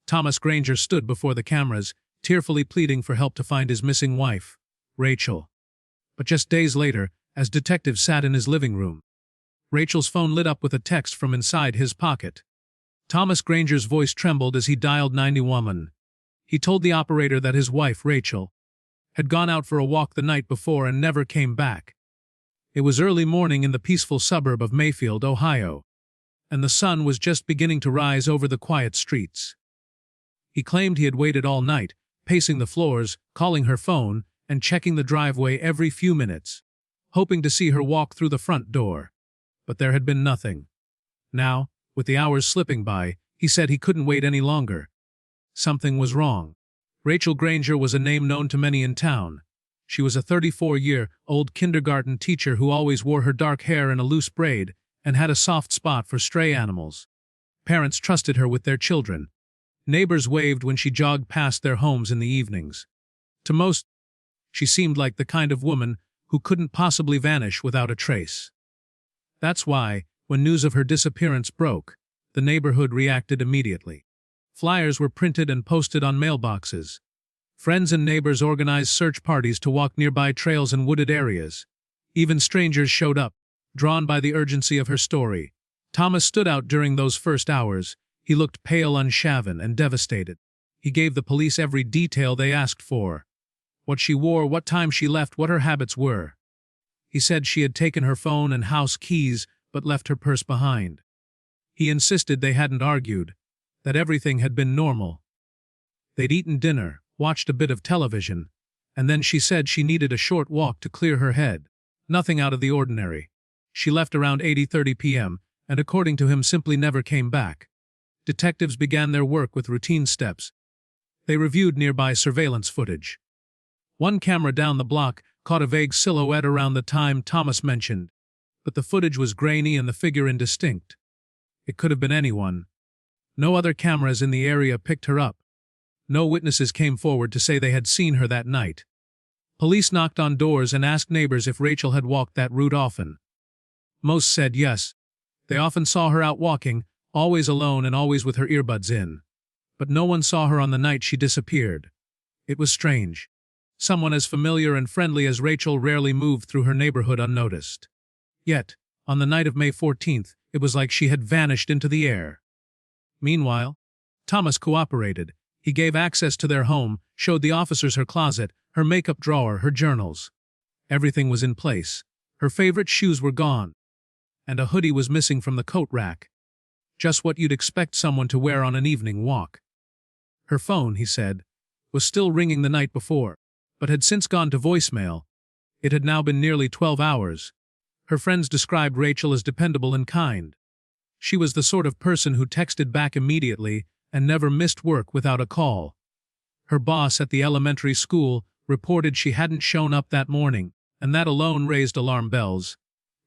Thomas Granger stood before the cameras, tearfully pleading for help to find his missing wife, Rachel. But just days later, as detectives sat in his living room, Rachel's phone lit up with a text from inside his pocket. Thomas Granger's voice trembled as he dialed 911. He told the operator that his wife, Rachel, had gone out for a walk the night before and never came back. It was early morning in the peaceful suburb of Mayfield, Ohio, and the sun was just beginning to rise over the quiet streets. He claimed he had waited all night, pacing the floors, calling her phone, and checking the driveway every few minutes, hoping to see her walk through the front door. But there had been nothing. Now, with the hours slipping by, he said he couldn't wait any longer. Something was wrong. Rachel Granger was a name known to many in town. She was a 34-year-old kindergarten teacher who always wore her dark hair in a loose braid and had a soft spot for stray animals. Parents trusted her with their children. Neighbors waved when she jogged past their homes in the evenings. To most, she seemed like the kind of woman who couldn't possibly vanish without a trace. That's why, when news of her disappearance broke, the neighborhood reacted immediately. Flyers were printed and posted on mailboxes. Friends and neighbors organized search parties to walk nearby trails and wooded areas. Even strangers showed up, drawn by the urgency of her story. Thomas stood out during those first hours. He looked pale, unshaven, and devastated. He gave the police every detail they asked for. What she wore, what time she left, what her habits were. He said she had taken her phone and house keys, but left her purse behind. He insisted they hadn't argued, that everything had been normal. They'd eaten dinner, watched a bit of television, and then she said she needed a short walk to clear her head. Nothing out of the ordinary. She left around 8:30 p.m., and according to him simply never came back. Detectives began their work with routine steps. They reviewed nearby surveillance footage. One camera down the block caught a vague silhouette around the time Thomas mentioned, but the footage was grainy and the figure indistinct. It could have been anyone. No other cameras in the area picked her up. No witnesses came forward to say they had seen her that night. Police knocked on doors and asked neighbors if Rachel had walked that route often. Most said yes. They often saw her out walking, always alone and always with her earbuds in. But no one saw her on the night she disappeared. It was strange. Someone as familiar and friendly as Rachel rarely moved through her neighborhood unnoticed. Yet, on the night of May 14th, it was like she had vanished into the air. Meanwhile, Thomas cooperated. He gave access to their home, showed the officers her closet, her makeup drawer, her journals. Everything was in place. Her favorite shoes were gone, and a hoodie was missing from the coat rack. Just what you'd expect someone to wear on an evening walk. Her phone, he said, was still ringing the night before, but had since gone to voicemail. It had now been nearly 12 hours. Her friends described Rachel as dependable and kind. She was the sort of person who texted back immediately and never missed work without a call. Her boss at the elementary school reported she hadn't shown up that morning, and that alone raised alarm bells.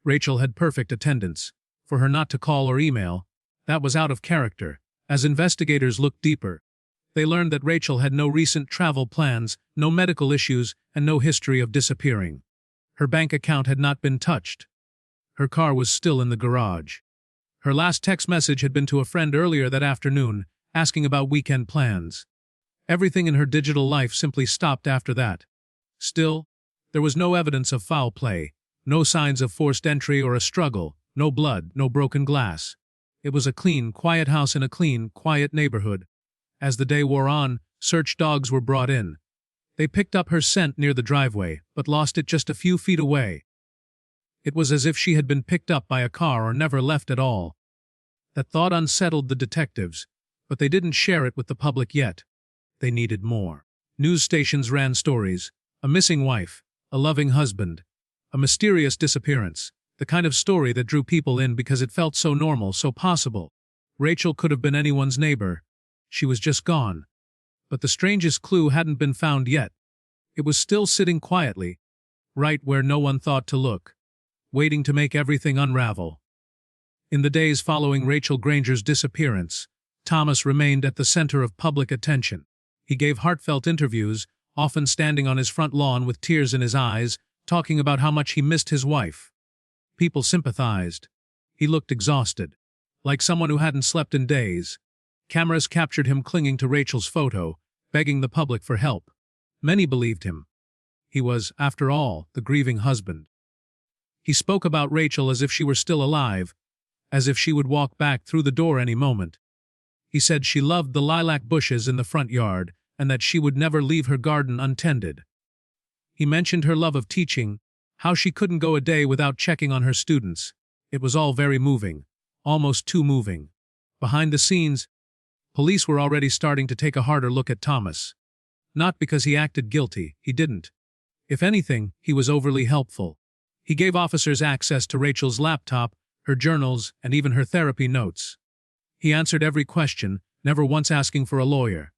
Rachel had perfect attendance. For her not to call or email, that was out of character. As investigators looked deeper, they learned that Rachel had no recent travel plans, no medical issues, and no history of disappearing. Her bank account had not been touched. Her car was still in the garage. Her last text message had been to a friend earlier that afternoon, asking about weekend plans. Everything in her digital life simply stopped after that. Still, there was no evidence of foul play, no signs of forced entry or a struggle, no blood, no broken glass. It was a clean, quiet house in a clean, quiet neighborhood. As the day wore on, search dogs were brought in. They picked up her scent near the driveway, but lost it just a few feet away. It was as if she had been picked up by a car or never left at all. That thought unsettled the detectives, but they didn't share it with the public yet. They needed more. News stations ran stories: a missing wife, a loving husband, a mysterious disappearance, the kind of story that drew people in because it felt so normal, so possible. Rachel could have been anyone's neighbor. She was just gone. But the strangest clue hadn't been found yet. It was still sitting quietly, right where no one thought to look, waiting to make everything unravel. In the days following Rachel Granger's disappearance, Thomas remained at the center of public attention. He gave heartfelt interviews, often standing on his front lawn with tears in his eyes, talking about how much he missed his wife. People sympathized. He looked exhausted, like someone who hadn't slept in days. Cameras captured him clinging to Rachel's photo, begging the public for help. Many believed him. He was, after all, the grieving husband. He spoke about Rachel as if she were still alive, as if she would walk back through the door any moment. He said she loved the lilac bushes in the front yard and that she would never leave her garden untended. He mentioned her love of teaching, how she couldn't go a day without checking on her students. It was all very moving, almost too moving. Behind the scenes, police were already starting to take a harder look at Thomas. Not because he acted guilty, he didn't. If anything, he was overly helpful. He gave officers access to Rachel's laptop, her journals, and even her therapy notes. He answered every question, never once asking for a lawyer.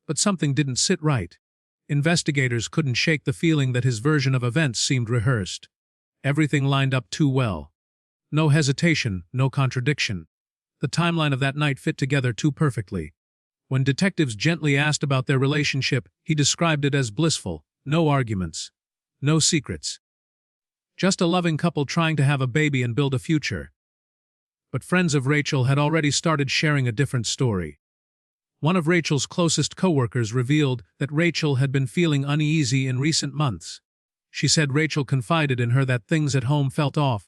But something didn't sit right. Investigators couldn't shake the feeling that his version of events seemed rehearsed. Everything lined up too well. No hesitation, no contradiction. The timeline of that night fit together too perfectly. When detectives gently asked about their relationship, he described it as blissful, no arguments, no secrets. Just a loving couple trying to have a baby and build a future. But friends of Rachel had already started sharing a different story. One of Rachel's closest co-workers revealed that Rachel had been feeling uneasy in recent months. She said Rachel confided in her that things at home felt off.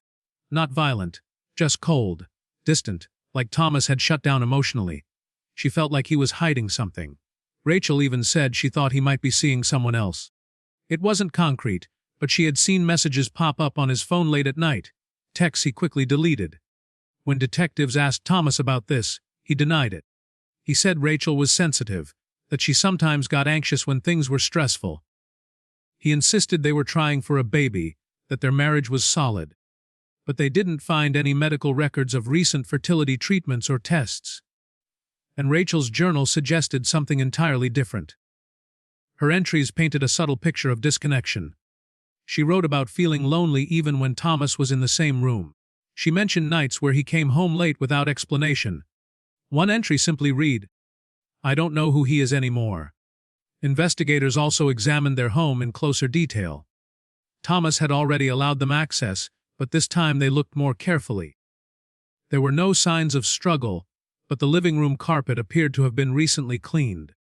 Not violent, just cold, distant, like Thomas had shut down emotionally. She felt like he was hiding something. Rachel even said she thought he might be seeing someone else. It wasn't concrete, but she had seen messages pop up on his phone late at night, texts he quickly deleted. When detectives asked Thomas about this, he denied it. He said Rachel was sensitive, that she sometimes got anxious when things were stressful. He insisted they were trying for a baby, that their marriage was solid. But they didn't find any medical records of recent fertility treatments or tests. And Rachel's journal suggested something entirely different. Her entries painted a subtle picture of disconnection. She wrote about feeling lonely even when Thomas was in the same room. She mentioned nights where he came home late without explanation. One entry simply read, "I don't know who he is anymore." Investigators also examined their home in closer detail. Thomas had already allowed them access, but this time they looked more carefully. There were no signs of struggle, but the living room carpet appeared to have been recently cleaned.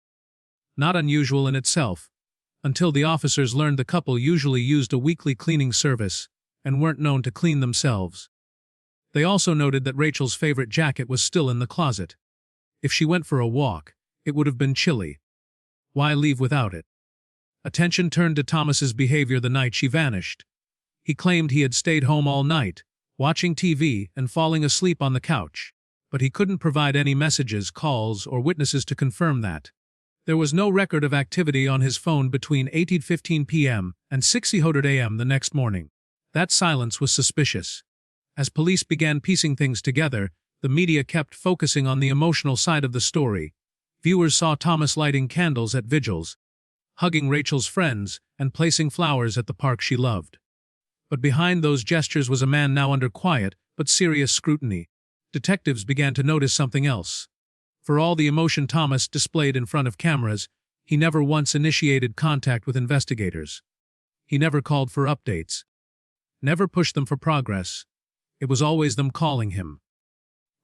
Not unusual in itself, until the officers learned the couple usually used a weekly cleaning service and weren't known to clean themselves. They also noted that Rachel's favorite jacket was still in the closet. If she went for a walk, it would have been chilly. Why leave without it? Attention turned to Thomas's behavior the night she vanished. He claimed he had stayed home all night, watching TV and falling asleep on the couch, but he couldn't provide any messages, calls, or witnesses to confirm that. There was no record of activity on his phone between 8:15 p.m. and 6:00 a.m. the next morning. That silence was suspicious. As police began piecing things together, the media kept focusing on the emotional side of the story. Viewers saw Thomas lighting candles at vigils, hugging Rachel's friends, and placing flowers at the park she loved. But behind those gestures was a man now under quiet but serious scrutiny. Detectives began to notice something else. For all the emotion Thomas displayed in front of cameras, he never once initiated contact with investigators. He never called for updates. Never pushed them for progress. It was always them calling him.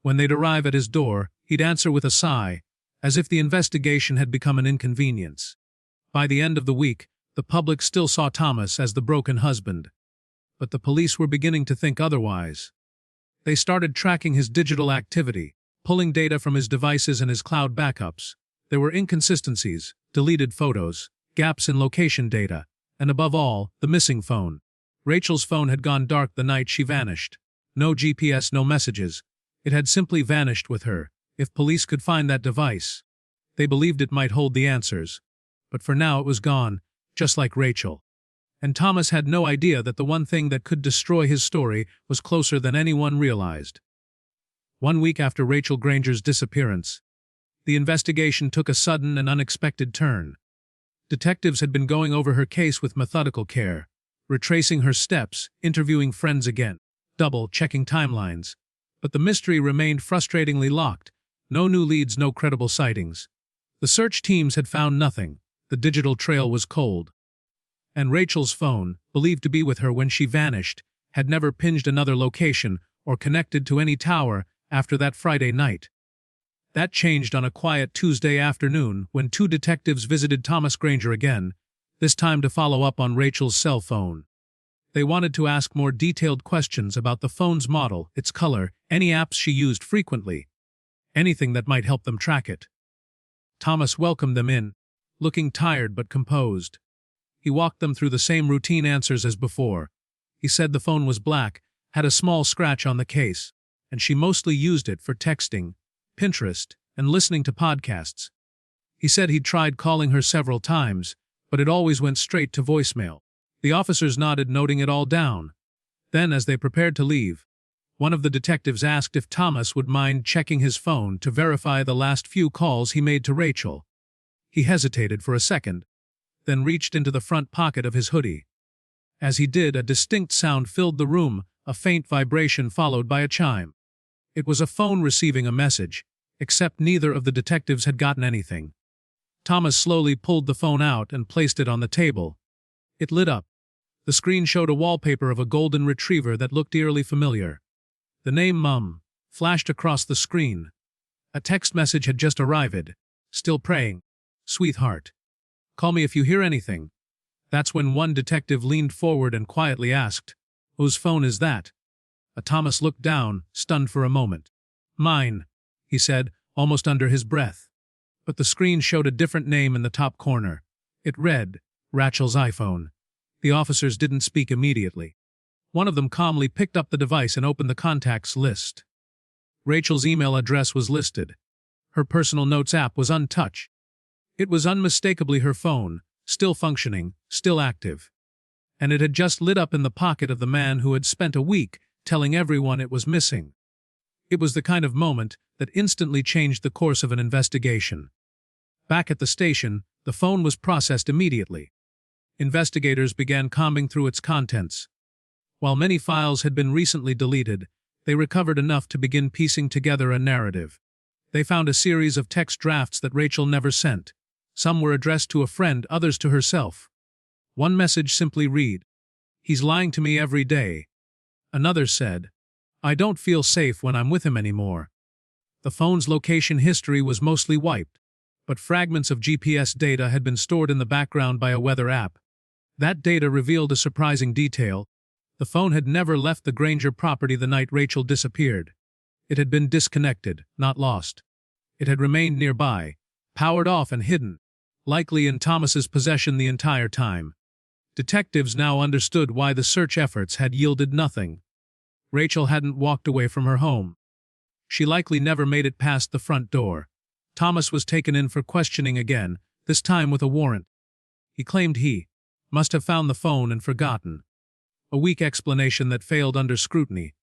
When they'd arrive at his door, he'd answer with a sigh, as if the investigation had become an inconvenience. By the end of the week, the public still saw Thomas as the broken husband. But the police were beginning to think otherwise. They started tracking his digital activity, pulling data from his devices and his cloud backups. There were inconsistencies, deleted photos, gaps in location data, and above all, the missing phone. Rachel's phone had gone dark the night she vanished. No GPS, no messages. It had simply vanished with her. If police could find that device, they believed it might hold the answers. But for now it was gone, just like Rachel. And Thomas had no idea that the one thing that could destroy his story was closer than anyone realized. 1 week after Rachel Granger's disappearance, the investigation took a sudden and unexpected turn. Detectives had been going over her case with methodical care, retracing her steps, interviewing friends again, double-checking timelines. But the mystery remained frustratingly locked. No new leads, no credible sightings. The search teams had found nothing. The digital trail was cold. And Rachel's phone, believed to be with her when she vanished, had never pinged another location or connected to any tower after that Friday night. That changed on a quiet Tuesday afternoon when two detectives visited Thomas Granger again, this time to follow up on Rachel's cell phone. They wanted to ask more detailed questions about the phone's model, its color, any apps she used frequently, anything that might help them track it. Thomas welcomed them in, looking tired but composed. He walked them through the same routine answers as before. He said the phone was black, had a small scratch on the case, and she mostly used it for texting, Pinterest, and listening to podcasts. He said he'd tried calling her several times, but it always went straight to voicemail. The officers nodded, noting it all down. Then, as they prepared to leave, one of the detectives asked if Thomas would mind checking his phone to verify the last few calls he made to Rachel. He hesitated for a second, then reached into the front pocket of his hoodie. As he did, a distinct sound filled the room, a faint vibration followed by a chime. It was a phone receiving a message, except neither of the detectives had gotten anything. Thomas slowly pulled the phone out and placed it on the table. It lit up. The screen showed a wallpaper of a golden retriever that looked eerily familiar. The name Mum flashed across the screen. A text message had just arrived. Still praying. Sweetheart. Call me if you hear anything. That's when one detective leaned forward and quietly asked, "Whose phone is that?" Thomas looked down, stunned for a moment. "Mine," he said, almost under his breath. But the screen showed a different name in the top corner. It read, Rachel's iPhone. The officers didn't speak immediately. One of them calmly picked up the device and opened the contacts list. Rachel's email address was listed. Her personal notes app was untouched. It was unmistakably her phone, still functioning, still active. And it had just lit up in the pocket of the man who had spent a week telling everyone it was missing. It was the kind of moment that instantly changed the course of an investigation. Back at the station, the phone was processed immediately. Investigators began combing through its contents. While many files had been recently deleted, they recovered enough to begin piecing together a narrative. They found a series of text drafts that Rachel never sent. Some were addressed to a friend, others to herself. One message simply read, "He's lying to me every day." Another said, "I don't feel safe when I'm with him anymore." The phone's location history was mostly wiped, but fragments of GPS data had been stored in the background by a weather app. That data revealed a surprising detail. The phone had never left the Granger property the night Rachel disappeared. It had been disconnected, not lost. It had remained nearby, powered off and hidden, likely in Thomas's possession the entire time. Detectives now understood why the search efforts had yielded nothing. Rachel hadn't walked away from her home. She likely never made it past the front door. Thomas was taken in for questioning again, this time with a warrant. He claimed he must have found the phone and forgotten. A weak explanation that failed under scrutiny.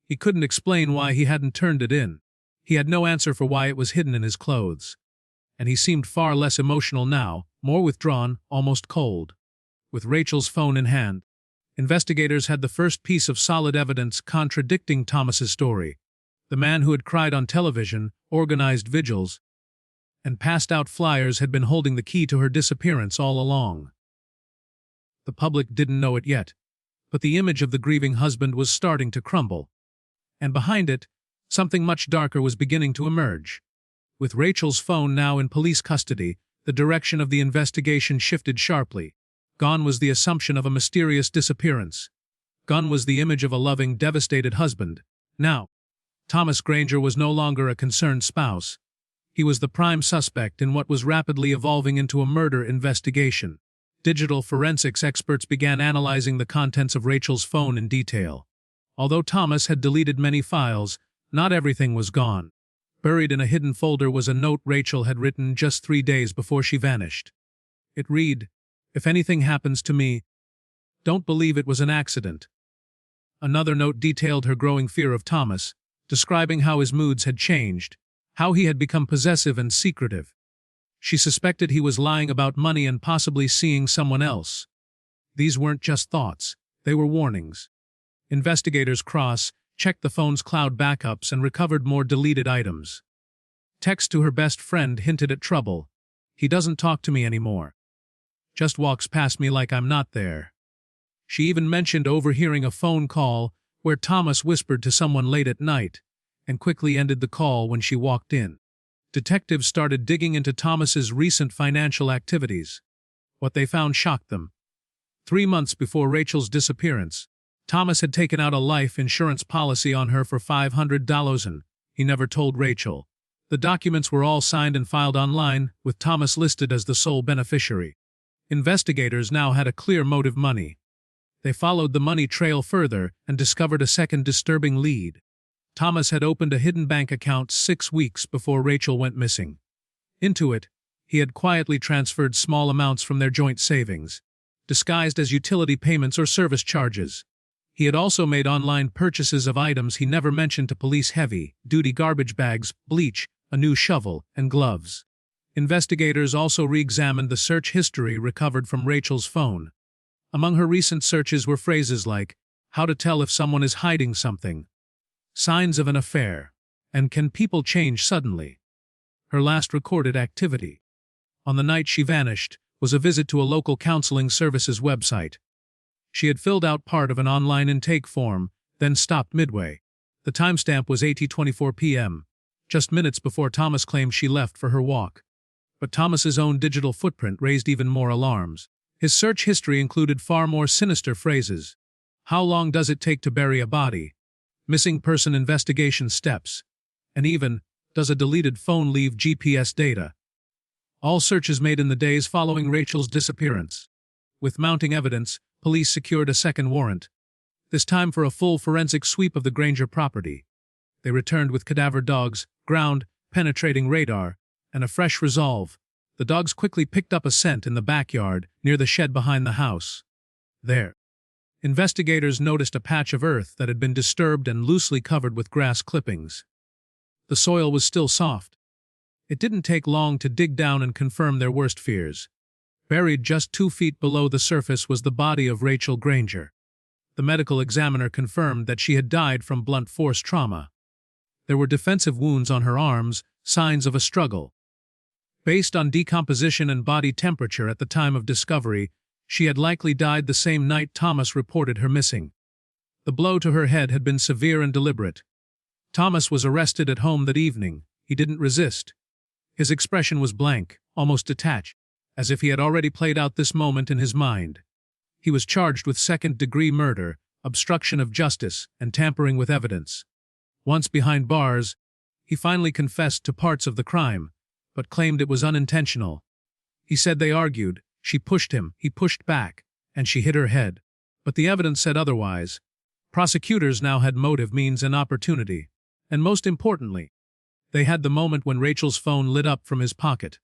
He couldn't explain why he hadn't turned it in. He had no answer for why it was hidden in his clothes. And he seemed far less emotional now, more withdrawn, almost cold. With Rachel's phone in hand, investigators had the first piece of solid evidence contradicting Thomas's story. The man who had cried on television, organized vigils, and passed out flyers had been holding the key to her disappearance all along. The public didn't know it yet, but the image of the grieving husband was starting to crumble. And behind it, something much darker was beginning to emerge. With Rachel's phone now in police custody, the direction of the investigation shifted sharply. Gone was the assumption of a mysterious disappearance. Gone was the image of a loving, devastated husband. Now, Thomas Granger was no longer a concerned spouse. He was the prime suspect in what was rapidly evolving into a murder investigation. Digital forensics experts began analyzing the contents of Rachel's phone in detail. Although Thomas had deleted many files, not everything was gone. Buried in a hidden folder was a note Rachel had written just 3 days before she vanished. It read, "If anything happens to me, don't believe it was an accident." Another note detailed her growing fear of Thomas, describing how his moods had changed, how he had become possessive and secretive. She suspected he was lying about money and possibly seeing someone else. These weren't just thoughts, they were warnings. Investigators checked the phone's cloud backups and recovered more deleted items. Text to her best friend hinted at trouble. "He doesn't talk to me anymore. Just walks past me like I'm not there." She even mentioned overhearing a phone call where Thomas whispered to someone late at night and quickly ended the call when she walked in. Detectives started digging into Thomas's recent financial activities. What they found shocked them. 3 months before Rachel's disappearance, Thomas had taken out a life insurance policy on her for $500 and he never told Rachel. The documents were all signed and filed online, with Thomas listed as the sole beneficiary. Investigators now had a clear motive: money. They followed the money trail further and discovered a second disturbing lead. Thomas had opened a hidden bank account 6 weeks before Rachel went missing. Into it, he had quietly transferred small amounts from their joint savings, disguised as utility payments or service charges. He had also made online purchases of items he never mentioned to police: heavy-duty garbage bags, bleach, a new shovel, and gloves. Investigators also re-examined the search history recovered from Rachel's phone. Among her recent searches were phrases like, "How to tell if someone is hiding something," "Signs of an affair," and "Can people change suddenly?" Her last recorded activity, on the night she vanished, was a visit to a local counseling services website. She had filled out part of an online intake form, then stopped midway. The timestamp was 8:24 p.m., just minutes before Thomas claimed she left for her walk. But Thomas's own digital footprint raised even more alarms. His search history included far more sinister phrases. "How long does it take to bury a body?" "Missing person investigation steps," and even, "Does a deleted phone leave GPS data?" All searches made in the days following Rachel's disappearance. With mounting evidence, police secured a second warrant, this time for a full forensic sweep of the Granger property. They returned with cadaver dogs, ground-penetrating radar, and a fresh resolve. The dogs quickly picked up a scent in the backyard, near the shed behind the house. There, investigators noticed a patch of earth that had been disturbed and loosely covered with grass clippings. The soil was still soft. It didn't take long to dig down and confirm their worst fears. Buried just 2 feet below the surface was the body of Rachel Granger. The medical examiner confirmed that she had died from blunt force trauma. There were defensive wounds on her arms, signs of a struggle. Based on decomposition and body temperature at the time of discovery, she had likely died the same night Thomas reported her missing. The blow to her head had been severe and deliberate. Thomas was arrested at home that evening. He didn't resist. His expression was blank, almost detached, as if he had already played out this moment in his mind. He was charged with second-degree murder, obstruction of justice, and tampering with evidence. Once behind bars, he finally confessed to parts of the crime, but claimed it was unintentional. He said they argued, she pushed him, he pushed back, and she hit her head. But the evidence said otherwise. Prosecutors now had motive, means, and opportunity. And most importantly, they had the moment when Rachel's phone lit up from his pocket.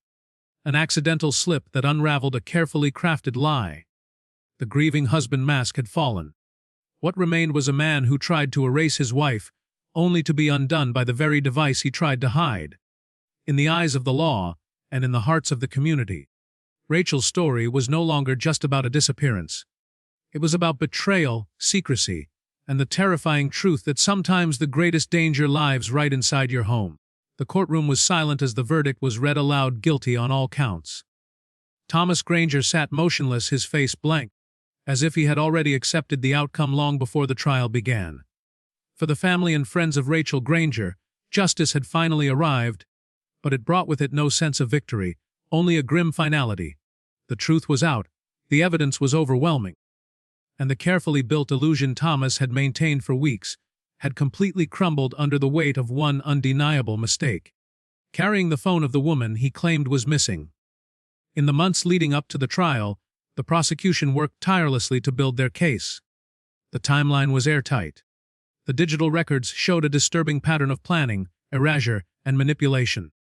An accidental slip that unraveled a carefully crafted lie. The grieving husband mask had fallen. What remained was a man who tried to erase his wife, only to be undone by the very device he tried to hide. In the eyes of the law, and in the hearts of the community, Rachel's story was no longer just about a disappearance. It was about betrayal, secrecy, and the terrifying truth that sometimes the greatest danger lies right inside your home. The courtroom was silent as the verdict was read aloud: guilty on all counts. Thomas Granger sat motionless, his face blank, as if he had already accepted the outcome long before the trial began. For the family and friends of Rachel Granger, justice had finally arrived, but it brought with it no sense of victory, only a grim finality. The truth was out, the evidence was overwhelming, and the carefully built illusion Thomas had maintained for weeks had completely crumbled under the weight of one undeniable mistake: carrying the phone of the woman he claimed was missing. In the months leading up to the trial, the prosecution worked tirelessly to build their case. The timeline was airtight. The digital records showed a disturbing pattern of planning, erasure, and manipulation.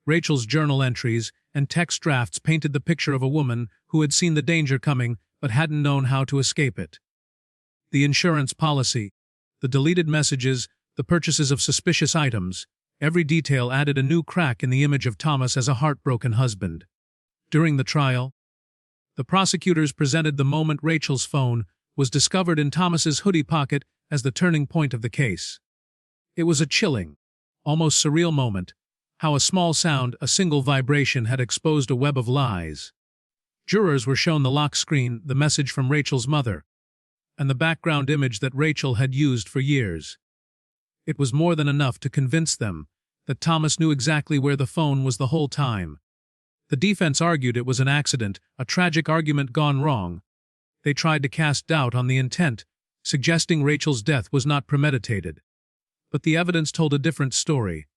Rachel's journal entries and text drafts painted the picture of a woman who had seen the danger coming but hadn't known how to escape it. The insurance policy, the deleted messages, the purchases of suspicious items, every detail added a new crack in the image of Thomas as a heartbroken husband. During the trial, the prosecutors presented the moment Rachel's phone was discovered in Thomas's hoodie pocket as the turning point of the case. It was a chilling, almost surreal moment, how a small sound, a single vibration, had exposed a web of lies. Jurors were shown the lock screen, the message from Rachel's mother, and the background image that Rachel had used for years. It was more than enough to convince them that Thomas knew exactly where the phone was the whole time. The defense argued it was an accident, a tragic argument gone wrong. They tried to cast doubt on the intent, suggesting Rachel's death was not premeditated. But the evidence told a different story.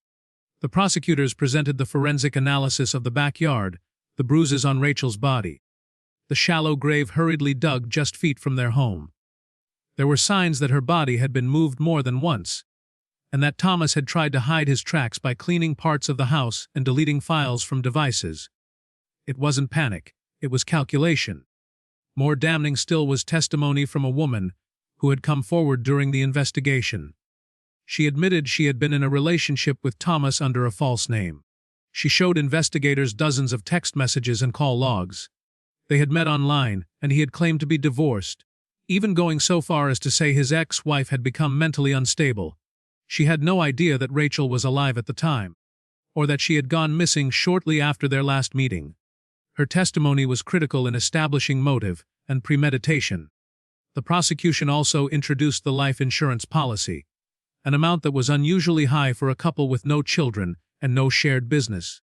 The prosecutors presented the forensic analysis of the backyard, the bruises on Rachel's body, the shallow grave hurriedly dug just feet from their home. There were signs that her body had been moved more than once, and that Thomas had tried to hide his tracks by cleaning parts of the house and deleting files from devices. It wasn't panic, it was calculation. More damning still was testimony from a woman who had come forward during the investigation. She admitted she had been in a relationship with Thomas under a false name. She showed investigators dozens of text messages and call logs. They had met online, and he had claimed to be divorced, even going so far as to say his ex-wife had become mentally unstable. She had no idea that Rachel was alive at the time, or that she had gone missing shortly after their last meeting. Her testimony was critical in establishing motive and premeditation. The prosecution also introduced the life insurance policy, an amount that was unusually high for a couple with no children and no shared business.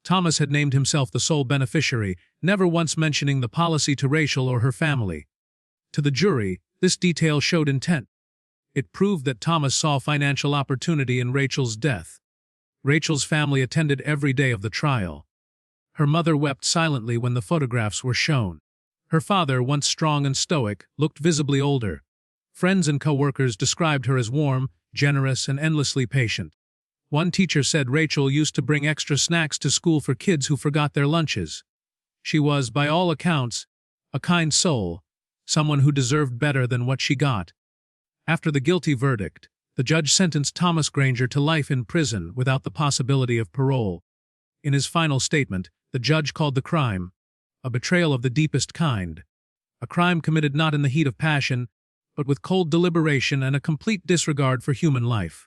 Thomas had named himself the sole beneficiary, never once mentioning the policy to Rachel or her family. To the jury, this detail showed intent. It proved that Thomas saw financial opportunity in Rachel's death. Rachel's family attended every day of the trial. Her mother wept silently when the photographs were shown. Her father, once strong and stoic, looked visibly older. Friends and co-workers described her as warm, generous, and endlessly patient. One teacher said Rachel used to bring extra snacks to school for kids who forgot their lunches. She was, by all accounts, a kind soul, someone who deserved better than what she got. After the guilty verdict, the judge sentenced Thomas Granger to life in prison without the possibility of parole. In his final statement, the judge called the crime a betrayal of the deepest kind, a crime committed not in the heat of passion, but with cold deliberation and a complete disregard for human life.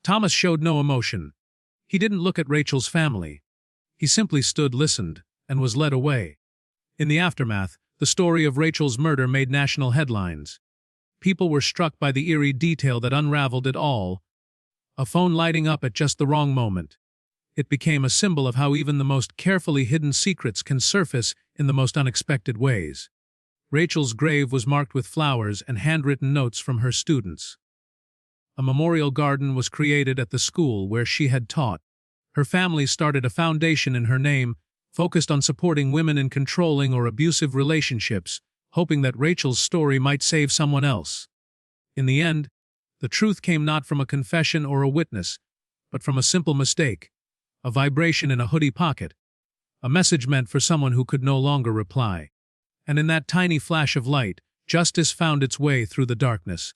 Thomas showed no emotion. He didn't look at Rachel's family. He simply stood, listened, and was led away. In the aftermath, the story of Rachel's murder made national headlines. People were struck by the eerie detail that unraveled it all, a phone lighting up at just the wrong moment. It became a symbol of how even the most carefully hidden secrets can surface in the most unexpected ways. Rachel's grave was marked with flowers and handwritten notes from her students. A memorial garden was created at the school where she had taught. Her family started a foundation in her name, focused on supporting women in controlling or abusive relationships, hoping that Rachel's story might save someone else. In the end, the truth came not from a confession or a witness, but from a simple mistake, a vibration in a hoodie pocket, a message meant for someone who could no longer reply. And in that tiny flash of light, justice found its way through the darkness.